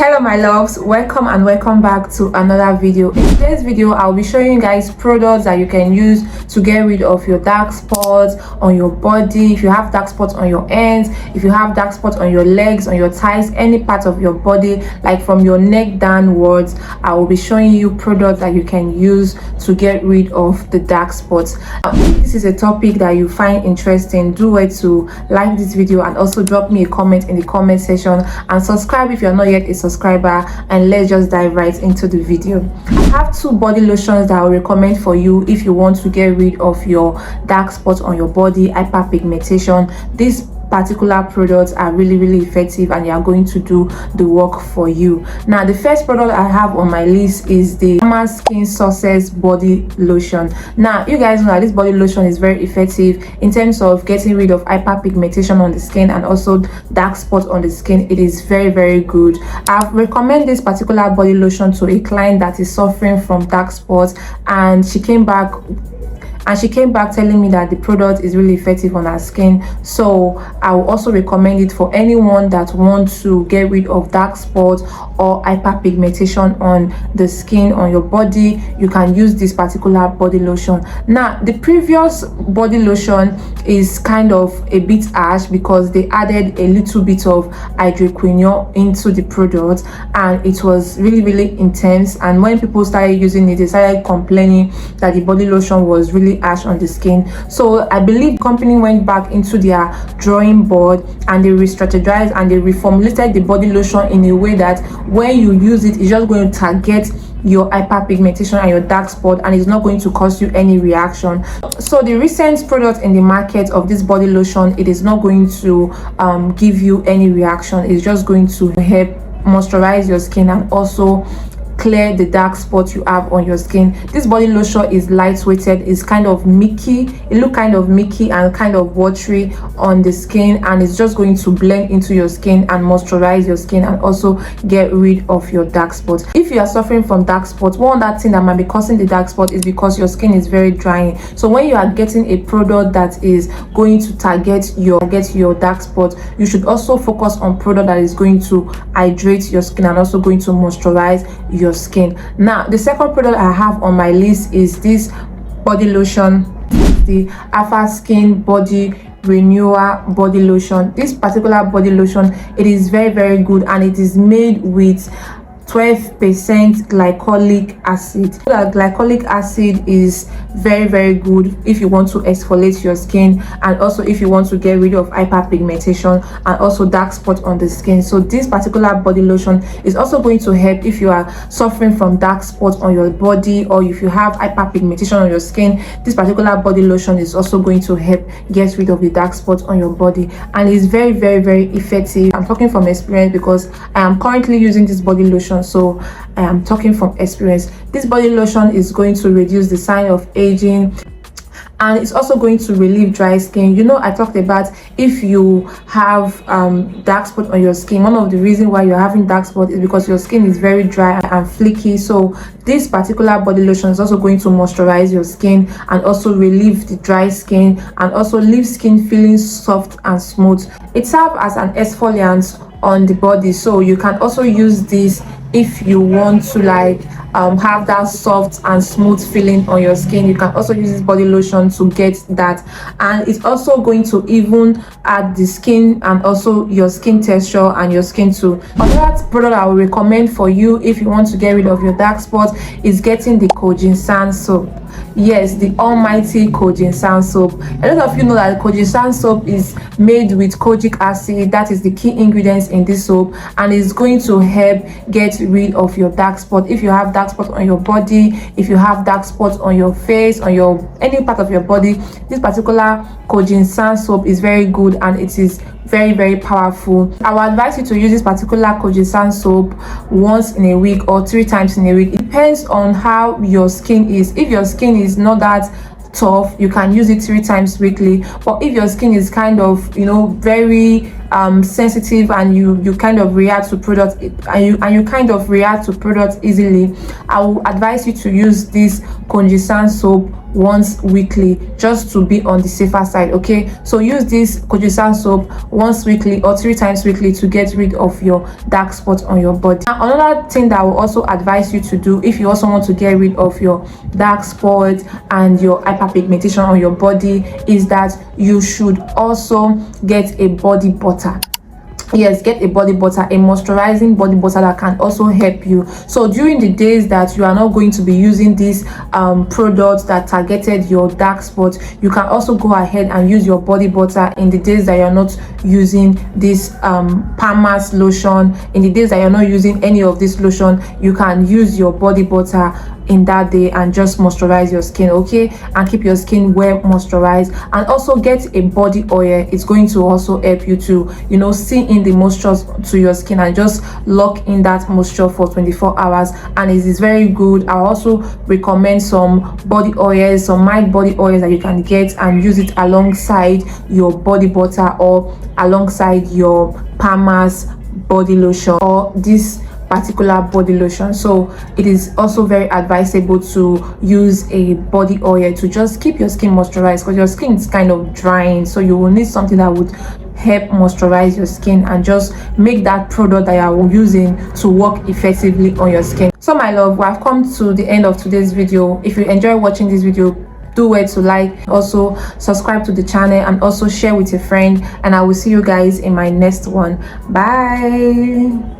Hello my loves, welcome and welcome back to another video. In today's video I'll be showing you guys products that you can use to get rid of your dark spots on your body. If you have dark spots on your hands, if you have dark spots on your legs, on your thighs, any part of your body, like from your neck downwards, I will be showing you products that you can use to get rid of the dark spots. Now, if this is a topic that you find interesting, do wait to like this video and also drop me a comment in the comment section and subscribe if you're not yet a subscriber, and let's just dive right into the video. I have two body lotions that I will recommend for you if you want to get rid of your dark spots on your body, hyperpigmentation. These particular products are really effective and they are going to do the work for you. Now the first product I have on my list is the Skin Success body lotion. Now you guys know that this body lotion is very effective in terms of getting rid of hyperpigmentation on the skin and also dark spots on the skin. It is very good. I've recommended this particular body lotion to a client that is suffering from dark spots, and she came back telling me that the product is really effective on her skin. So I will also recommend it for anyone that wants to get rid of dark spots or hyperpigmentation on the skin, on your body. You can use this particular body lotion. Now the previous body lotion is kind of a bit harsh because they added a little bit of hydroquinone into the product, and it was really intense. And when people started using it, they started complaining that the body lotion was really harsh on the skin. So I believe the company went back into their drawing board and they re-strategized and they reformulated the body lotion in a way that when you use it, it's just going to target your hyperpigmentation and your dark spot, and it's not going to cause you any reaction. So the recent product in the market of this body lotion, it is not going to give you any reaction. It's just going to help moisturize your skin and also clear the dark spots you have on your skin. This body lotion is lightweighted, it's kind of milky, it look kind of milky and kind of watery on the skin, and it's just going to blend into your skin and moisturize your skin and also get rid of your dark spots. If you are suffering from dark spots, one other thing that might be causing the dark spot is because your skin is very drying. So when you are getting a product that is going to target your dark spots, you should also focus on product that is going to hydrate your skin and also going to moisturize your skin. Now the second product I have on my list is this body lotion, the Alpha Skin Body Renewal body lotion. This particular body lotion, it is very good, and it is made with 12% glycolic acid. That glycolic acid is very good if you want to exfoliate your skin, and also if you want to get rid of hyperpigmentation and also dark spots on the skin. So this particular body lotion is also going to help if you are suffering from dark spots on your body, or if you have hyperpigmentation on your skin. This particular body lotion is also going to help get rid of the dark spots on your body, and it's very effective. I'm talking from experience because I am currently using this body lotion, so I am talking from experience. This body lotion is going to reduce the sign of aging, and it's also going to relieve dry skin. You know, I talked about if you have dark spot on your skin, one of the reasons why you're having dark spot is because your skin is very dry and flaky. So this particular body lotion is also going to moisturize your skin and also relieve the dry skin and also leave skin feeling soft and smooth. It serves as an exfoliant on the body, so you can also use this if you want to have that soft and smooth feeling on your skin. You can also use this body lotion to get that, and it's also going to even add the skin and also your skin texture and your skin too. Another product I will recommend for you if you want to get rid of your dark spots is getting the Kojisan soap. Yes, the almighty Kojisan soap. A lot of you know that Kojisan soap is made with kojic acid. That is the key ingredients in this soap, and it's going to help get rid of your dark spot. If you have dark spots on your body, if you have dark spots on your face, on your any part of your body, this particular Kojisan soap is very good, and it is very powerful. I would advise you to use this particular Kojisan soap once in a week or 3 times in a week. It depends on how your skin is. If your skin is not that tough, you can use it 3 times weekly. But if your skin is kind of, you know, very sensitive and you kind of react to products and you kind of react to products easily, I will advise you to use this congealant soap once weekly, just to be on the safer side. Okay, so use this congealant soap once weekly or 3 times weekly to get rid of your dark spots on your body. Now, another thing that I will also advise you to do if you also want to get rid of your dark spots and your hyperpigmentation on your body is that you should also get a body butter. Yes, get a body butter, a moisturizing body butter that can also help you. So during the days that you are not going to be using these products that targeted your dark spots, you can also go ahead and use your body butter in the days that you're not using this Palmer's lotion. In the days that you're not using any of this lotion, you can use your body butter in that day and just moisturize your skin, okay, and keep your skin well moisturized. And also get a body oil. It's going to also help you to, you know, see in the moisture to your skin and just lock in that moisture for 24 hours, and it is very good. I also recommend some body oils, some mild body oils that you can get and use it alongside your body butter or alongside your Palmer's body lotion or this particular body lotion. So it is also very advisable to use a body oil to just keep your skin moisturized, because your skin is kind of drying, so you will need something that would help moisturize your skin and just make that product that you are using to work effectively on your skin. So my love, we have come to the end of today's video. If you enjoy watching this video, do wait to like, also subscribe to the channel and also share with your friend, and I will see you guys in my next one. Bye.